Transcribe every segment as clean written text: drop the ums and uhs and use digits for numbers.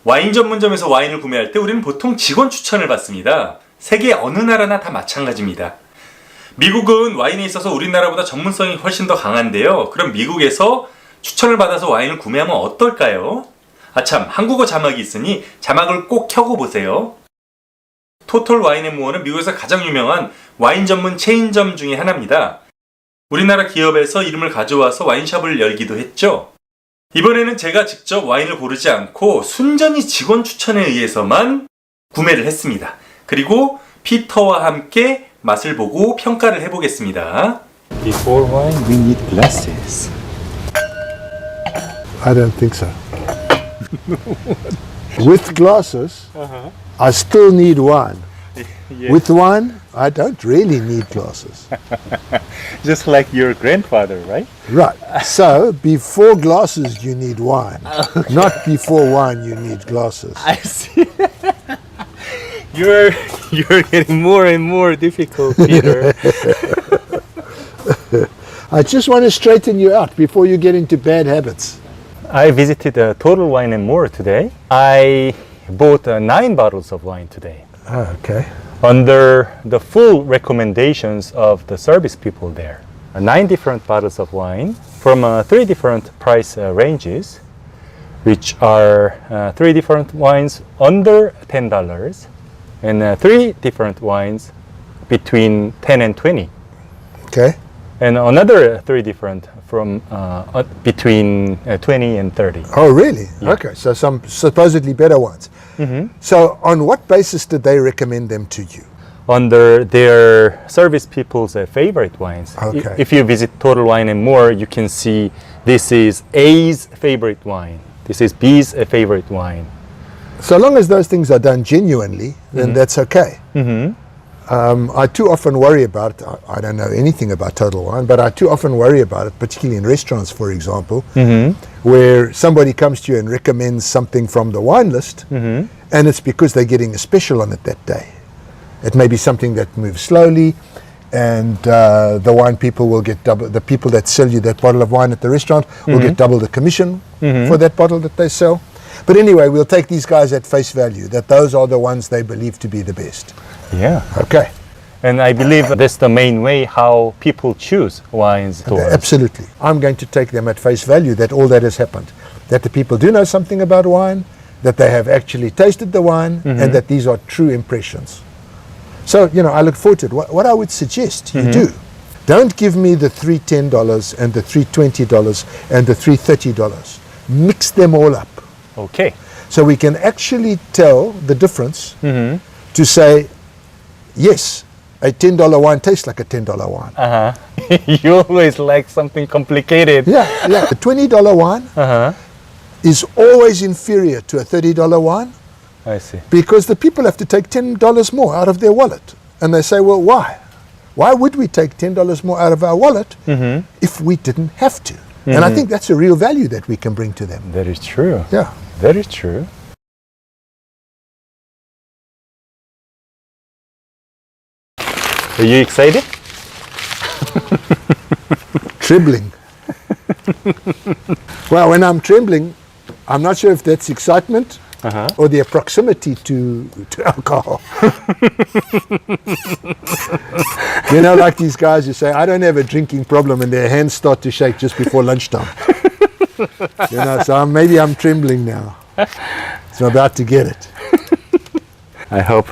와인 전문점에서 와인을 구매할 때 우리는 보통 직원 추천을 받습니다. 세계 어느 나라나 다 마찬가지입니다. 미국은 와인에 있어서 우리나라보다 전문성이 훨씬 더 강한데요. 그럼 미국에서 추천을 받아서 와인을 구매하면 어떨까요? 아참, 한국어 자막이 있으니 자막을 꼭 켜고 보세요. 토털 와인앤모어는 미국에서 가장 유명한 와인 전문 체인점 중에 하나입니다. 우리나라 기업에서 이름을 가져와서 와인샵을 열기도 했죠. 이번에는 제가 직접 와인을 고르지 않고 순전히 직원 추천에 의해서만 구매를 했습니다. 그리고 피터와 함께 맛을 보고 평가를 해보겠습니다. Before wine, we need glasses. I don't think so. With glasses, I still need wine. Yeah. With wine, I don't really need glasses. Just like your grandfather, right? Right. So, before glasses, you need wine. Not before wine, you need glasses. I see. You're getting more and more difficult, Peter. I just want to straighten you out before you get into bad habits. I visited Total Wine and More today. I bought 9 bottles of wine today. Oh, okay. Under the full recommendations of the service people there. 9 different bottles of wine from 3 different price ranges, which are 3 different wines under $10 and 3 different wines between 10 and 20. Okay. And another 3 different from between 20 and 30. Oh, really? Yeah. Okay. So, some supposedly better ones. Mm-hmm. So, on what basis did they recommend them to you? Under their service people's favorite wines. Okay. If you visit Total Wine and More, you can see this is A's favorite wine. This is B's favorite wine. So long as those things are done genuinely, then that's okay. Mm-hmm. I too often worry about it. I don't know anything about Total Wine, but I too often worry about it, particularly in restaurants, for example, where somebody comes to you and recommends something from the wine list, and it's because they're getting a special on it that day. It may be something that moves slowly, and the wine people will get double. The people that sell you that bottle of wine at the restaurant will get double the commission for that bottle that they sell. But anyway, we'll take these guys at face value, that those are the ones they believe to be the best. Yeah. Okay. And I believe that's the main way how people choose wines. Absolutely. I'm going to take them at face value that all that has happened. That the people do know something about wine, that they have actually tasted the wine, and that these are true impressions. So, I look forward to it. What I would suggest you do, don't give me the $3 $10 and the $3 $20 and the $3 $30. Mix them all up. Okay. So we can actually tell the difference to say, yes, a $10 wine tastes like a $10 wine. You always like something complicated. Yeah. The $20 wine is always inferior to a $30 wine I see. because the people have to take $10 more out of their wallet. And they say, well, why? Why would we take $10 more out of our wallet if we didn't have to? And I think that's a real value that we can bring to them. That is true. Yeah. That is true. Are you excited? Trembling. Well, when I'm trembling, I'm not sure if that's excitement or their proximity to alcohol. Like these guys who say, I don't have a drinking problem, and their hands start to shake just before lunchtime. So maybe I'm trembling now. So I'm about to get it. I hope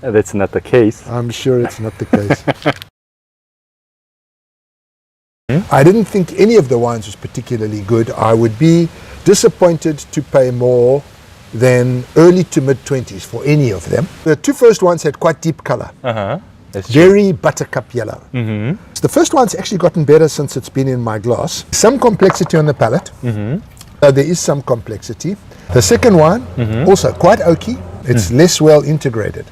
that's not the case. I'm sure it's not the case. I didn't think any of the wines was particularly good. I would be disappointed to pay more than early to mid-20s for any of them. The 2 first ones had quite deep color. That's true. Very buttercup yellow. The first one's actually gotten better since it's been in my glass. Some complexity on the palate. There is some complexity. The second one, also quite oaky. It's less well integrated.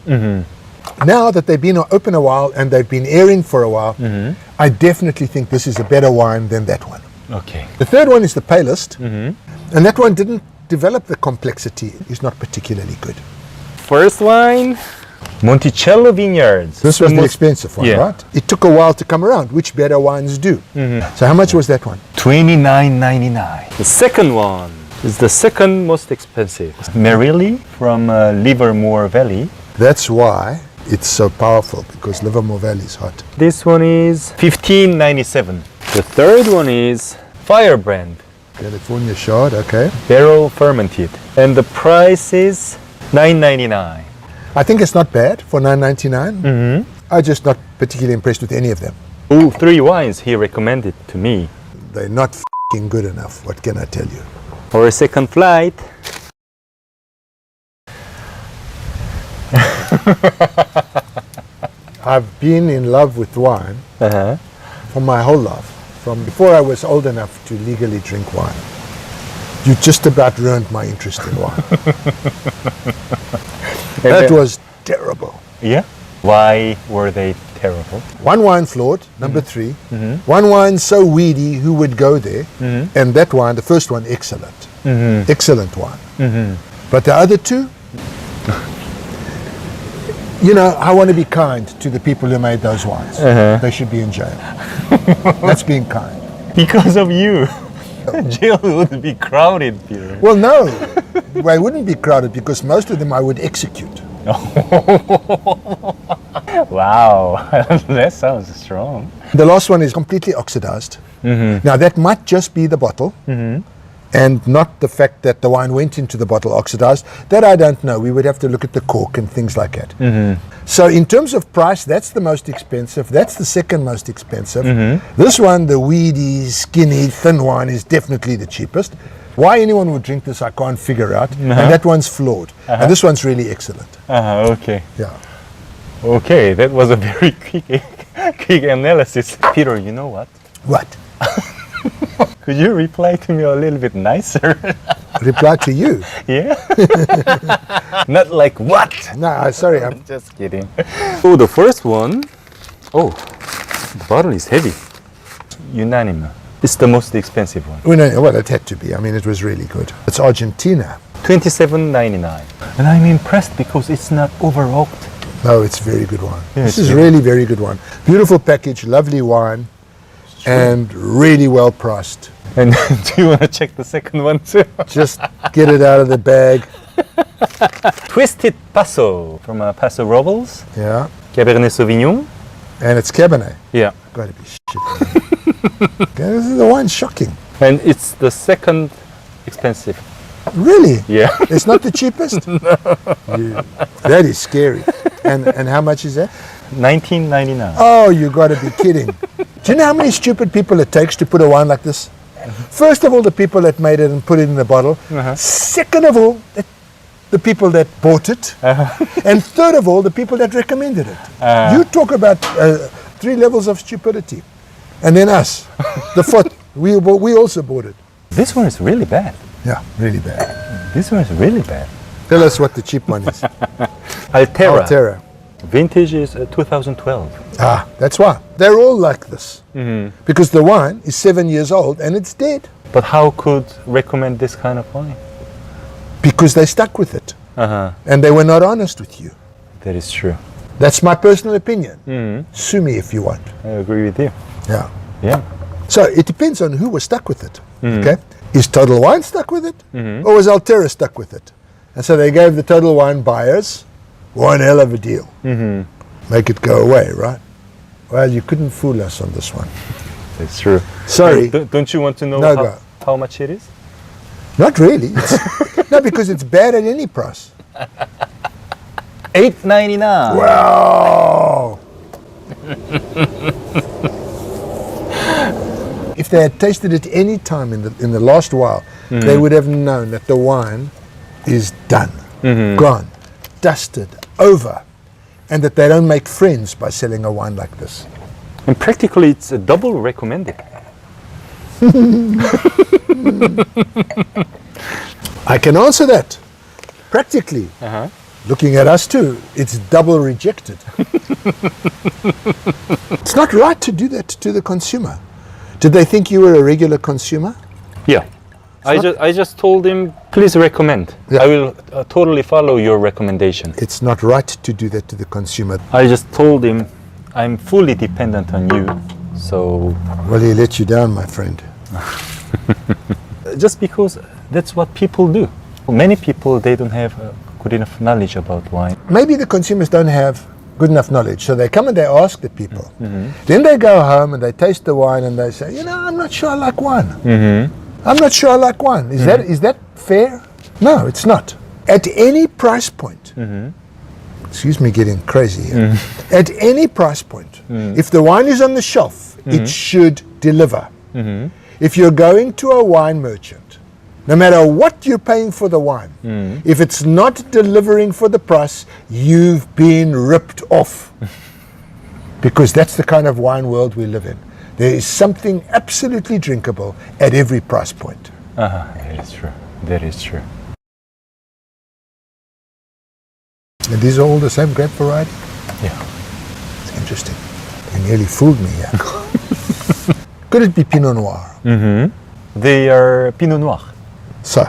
Now that they've been open a while and they've been airing for a while, I definitely think this is a better wine than that one. Okay. The third one is the palest, and that one didn't develop the complexity. It's not particularly good. First wine, Monticello Vineyards. This was the expensive one, Yeah. right? It took a while to come around, which better wines do. So how much was that one? $29.99. The second one, It's the second most expensive. Merilli from Livermore Valley. That's why it's so powerful, because Livermore Valley is hot. This one is 1597. The third one is Firebrand, California Shard, okay. barrel fermented. And the price is $9.99. I think it's not bad for $9.99. I'm just not particularly impressed with any of them. Oh, 3 wines he recommended to me. They're not f***ing good enough, what can I tell you? For a second flight. I've been in love with wine Uh-huh. for my whole life, from before I was old enough to legally drink wine. You just about ruined my interest in wine. That was terrible. Yeah? Why were they terrible? One wine flawed, number 3. One wine so weedy, who would go there? And that wine, the first one, excellent. Excellent wine. But the other two, you know, I want to be kind to the people who made those wines. They should be in jail. That's being kind. Because of you. Jail would be crowded, Peter. Well, no, I wouldn't be crowded because most of them I would execute. Wow, that sounds strong. The last one is completely oxidized. Now, that might just be the bottle and not the fact that the wine went into the bottle oxidized. That I don't know. We would have to look at the cork and things like that. So in terms of price, that's the most expensive. That's the second most expensive. This one, the weedy, skinny, thin wine, is definitely the cheapest. Why anyone would drink this, I can't figure out. And that one's flawed. And this one's really excellent. Okay. Yeah. Okay, that was a very quick analysis. Peter, you know what? What? Could you reply to me a little bit nicer? Reply to you. Yeah? Not like what? No, sorry. I'm Just kidding. Oh, the first one. Oh, the bottle is heavy. Unanimous. It's the most expensive one. well, it had to be. I mean, it was really good. It's Argentina. $27.99. And I'm impressed because it's not over-oaked. No, it's very good wine. Yeah, This it's is very- really very good wine. Beautiful package, lovely wine, and really well priced. And do you want to check the second one too? Just get it out of the bag. Twisted Paso from Paso Robles, Yeah. Cabernet Sauvignon. And it's Cabernet. Yeah. Gotta be shit. Okay, this is the wine's shocking. And it's the second expensive. Really? Yeah. It's not the cheapest? That is scary. And how much is that? $19.99. Oh, you gotta be kidding. Do you know how many stupid people it takes to put a wine like this? First of all, the people that made it and put it in the bottle. Second of all, the people that bought it. And third of all, the people that recommended it. You talk about 3 levels of stupidity. And then us, the fourth, we also bought it. This one is really bad. Yeah, really bad. This one is really bad. Tell us what the cheap one is. Altera. Altera. Vintage is 2012. Ah, that's why. They're all like this. Because the wine is 7 years old and it's dead. But how could recommend this kind of wine? Because they stuck with it. And they were not honest with you. That is true. That's my personal opinion. Sue me if you want. I agree with you. Yeah. Yeah. So it depends on who was stuck with it. Okay? Is Total Wine stuck with it? Or was Altera stuck with it? And so they gave the Total Wine buyers one hell of a deal. Make it go away, right? Well, you couldn't fool us on this one. That's true. Sorry. Don't you want to know No, go. how much it is? Not really. No, because it's bad at any price. $8.99. Wow! If they had tasted it any time in the last while, they would have known that the wine is done, gone, dusted, over, and that they don't make friends by selling a wine like this. And practically it's a double recommended. I can answer that. Practically. Looking at us too, it's double rejected. It's not right to do that to the consumer. Did they think you were a regular consumer? Yeah. I just told him, please recommend. Yeah. I will totally follow your recommendation. It's not right to do that to the consumer. I just told him, I'm fully dependent on you. So Well, he let you down, my friend. just because that's what people do. Many people, they don't have good enough knowledge about wine. Maybe the consumers don't have good enough knowledge, so they come and they ask the people. Then they go home and they taste the wine and they say, I'm not sure I like wine. I'm not sure I like wine. Is that fair? No, it's not. At any price point, excuse me getting crazy here, at any price point, if the wine is on the shelf, it should deliver. If you're going to a wine merchant, no matter what you're paying for the wine, if it's not delivering for the price, you've been ripped off. Because that's the kind of wine world we live in. There is something absolutely drinkable at every price point. That is true. That is true. And these are all the same grape variety? Yeah. It's interesting. You nearly fooled me here. Could it be Pinot Noir? They are Pinot Noir. So,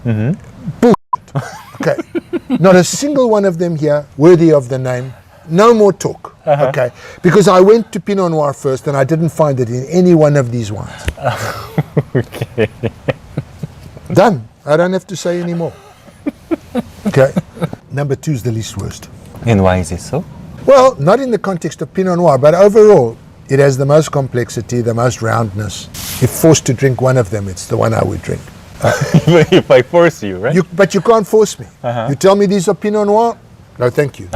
bullshit. Okay, not a single one of them here worthy of the name. No more talk. Okay, because I went to Pinot Noir first and I didn't find it in any one of these wines. Okay. Done. I don't have to say any more. Okay, number 2 is the least worst. And why is it so? Well, not in the context of Pinot Noir, but overall, it has the most complexity, the most roundness. If forced to drink one of them, it's the one I would drink. If I force you, right? But you can't force me. You tell me these are Pinot Noir? No, thank you.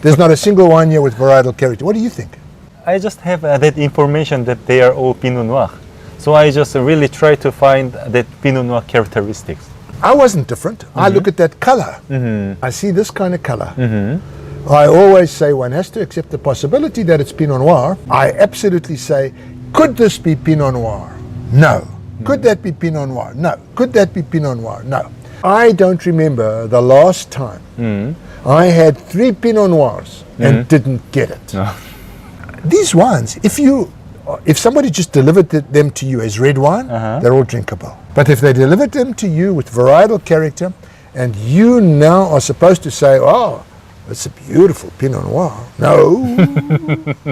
There's not a single wine here with varietal character. What do you think? I just have that information that they are all Pinot Noir. So I just really try to find that Pinot Noir characteristics. I wasn't different. I look at that color. I see this kind of color. I always say one has to accept the possibility that it's Pinot Noir. I absolutely say, could this be Pinot Noir? No. Could that be Pinot Noir? No. Could that be Pinot Noir? No. I don't remember the last time I had 3 Pinot Noirs and didn't get it. No. These wines, if somebody just delivered them to you as red wine, they're all drinkable. But if they delivered them to you with varietal character, and you now are supposed to say, oh, it's a beautiful Pinot Noir. No,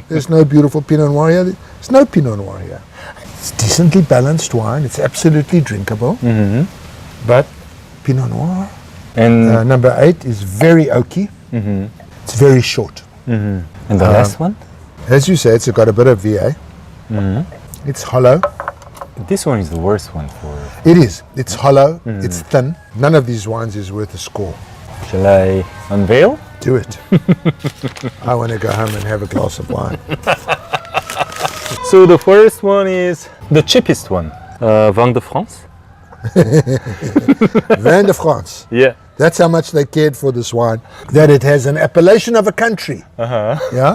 there's no beautiful Pinot Noir here. There's no Pinot Noir here. It's decently balanced wine. It's absolutely drinkable. But Pinot Noir, And number 8, is very oaky. It's very short. and the last one? As you say, it's got a bit of VA. It's hollow. This one is the worst one for... It is. It's hollow. It's thin. None of these wines is worth a score. Shall I unveil? Do it. I want to go home and have a glass of wine. So the first one is the cheapest one. Vin de France. Vin de France. Yeah. That's how much they cared for this wine. That it has an appellation of a country. Yeah?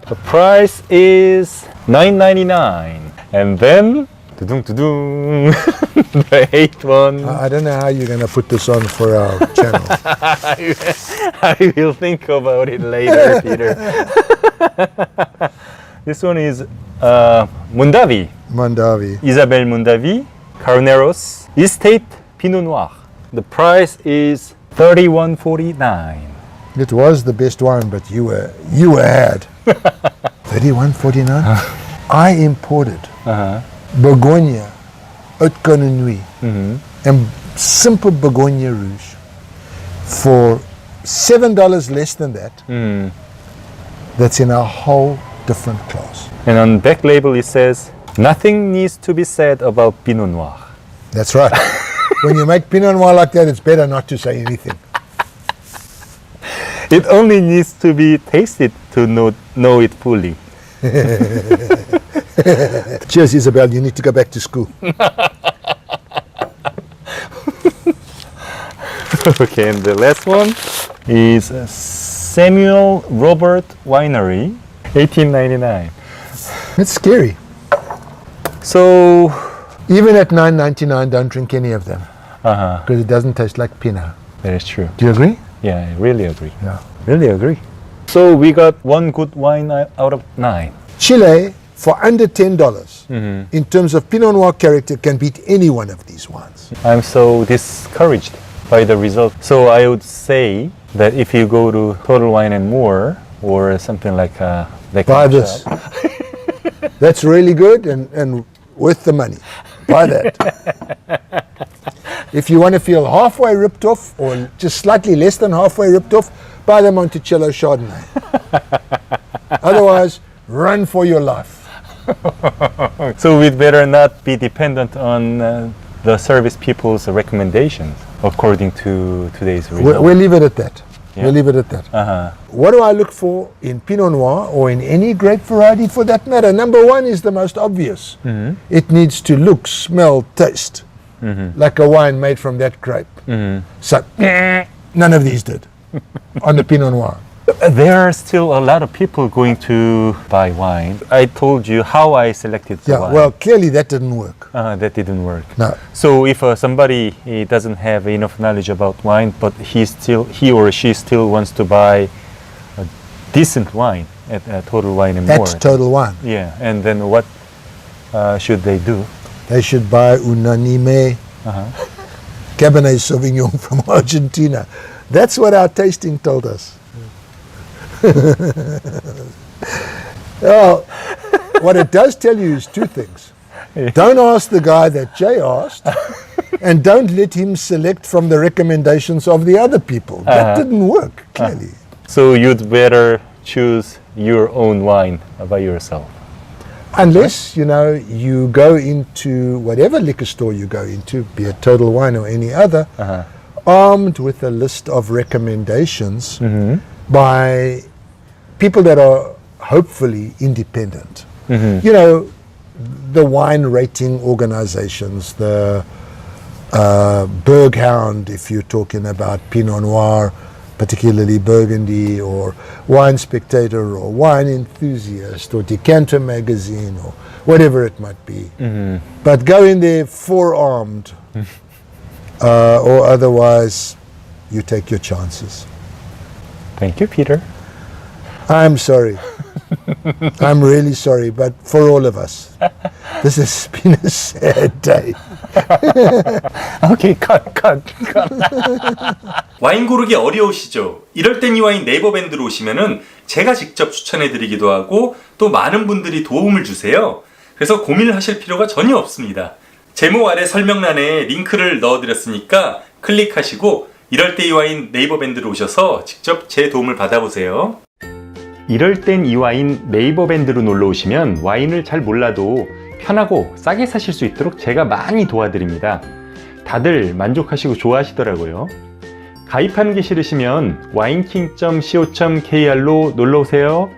The price is $9.99. And then... tudung. The 8th one. I don't know how you're going to put this on for our channel. I will think about it later, Peter. This one is Mondavi. Mondavi. Isabelle Mondavi, Carneros, Estate Pinot Noir. The price is $31.49. It was the best wine, but you were had. $31.49? I imported Bourgogne, Haute Nuit, and simple Bourgogne Rouge for $7 less than that. That's in a whole different class. And on back label it says, nothing needs to be said about Pinot Noir. That's right. When you make Pinot Noir like that, it's better not to say anything. It only needs to be tasted to know it fully. Cheers, Isabel. You need to go back to school. Okay, and the last one is Samuel Robert Winery, $18.99. It's scary. So, Even at $9.99, don't drink any of them because it doesn't taste like Pinot. that is true. Do you agree? Yeah, I really agree. Yeah. Really agree. So we got one good wine out of 9. Chile, for under $10, in terms of Pinot Noir character, can beat any one of these wines. I'm so discouraged by the result. So I would say that if you go to Total Wine and More or something like that, Buy this. That's really good and worth the money. Buy that. If you want to feel halfway ripped off or just slightly less than halfway ripped off, buy the Monticello Chardonnay. Otherwise, run for your life. So we'd better not be dependent on the service people's recommendations according to today's result. We'll leave it at that. Yeah. We'll leave it at that. Uh-huh. What do I look for in Pinot Noir or in any grape variety for that matter? Number one is the most obvious. It needs to look, smell, taste like a wine made from that grape. So, none of these did on the Pinot Noir. There are still a lot of people going to buy wine. I told you how I selected the Yeah, wine. well, clearly that didn't work. That didn't work. No. So if somebody doesn't have enough knowledge about wine, but he or she still wants to buy a decent wine at Total Wine and More. That's Total Wine. Yeah, and then what should they do? They should buy Unanime Cabernet Sauvignon from Argentina. That's what our tasting told us. Well, what it does tell you is two things. Don't ask the guy that Jay asked, and don't let him select from the recommendations of the other people. That didn't work, clearly. So you'd better choose your own wine by yourself. Unless, you go into whatever liquor store you go into, be it Total Wine or any other, armed with a list of recommendations by people that are hopefully independent. The wine rating organizations, the Berghound, if you're talking about Pinot Noir, particularly Burgundy, or Wine Spectator, or Wine Enthusiast, or Decanter Magazine, or whatever it might be. But go in there forearmed, or otherwise you take your chances. Thank you, Peter. I'm sorry. I'm really sorry, but for all of us, this has been a sad day. Okay, cut. 와인 고르기 어려우시죠? 이럴 땐 이 와인 네이버 밴드로 오시면은 제가 직접 추천해 드리기도 하고 또 많은 분들이 도움을 주세요. 그래서 고민을 하실 필요가 전혀 없습니다. 제목 아래 설명란에 링크를 넣어 드렸으니까 클릭하시고 이럴 때 이 와인 네이버 밴드로 오셔서 직접 제 도움을 받아보세요. 이럴 땐 이 와인 네이버 밴드로 놀러 오시면 와인을 잘 몰라도 편하고 싸게 사실 수 있도록 제가 많이 도와드립니다. 다들 만족하시고 좋아하시더라고요. 가입하는 게 싫으시면 wineking.co.kr로 놀러 오세요.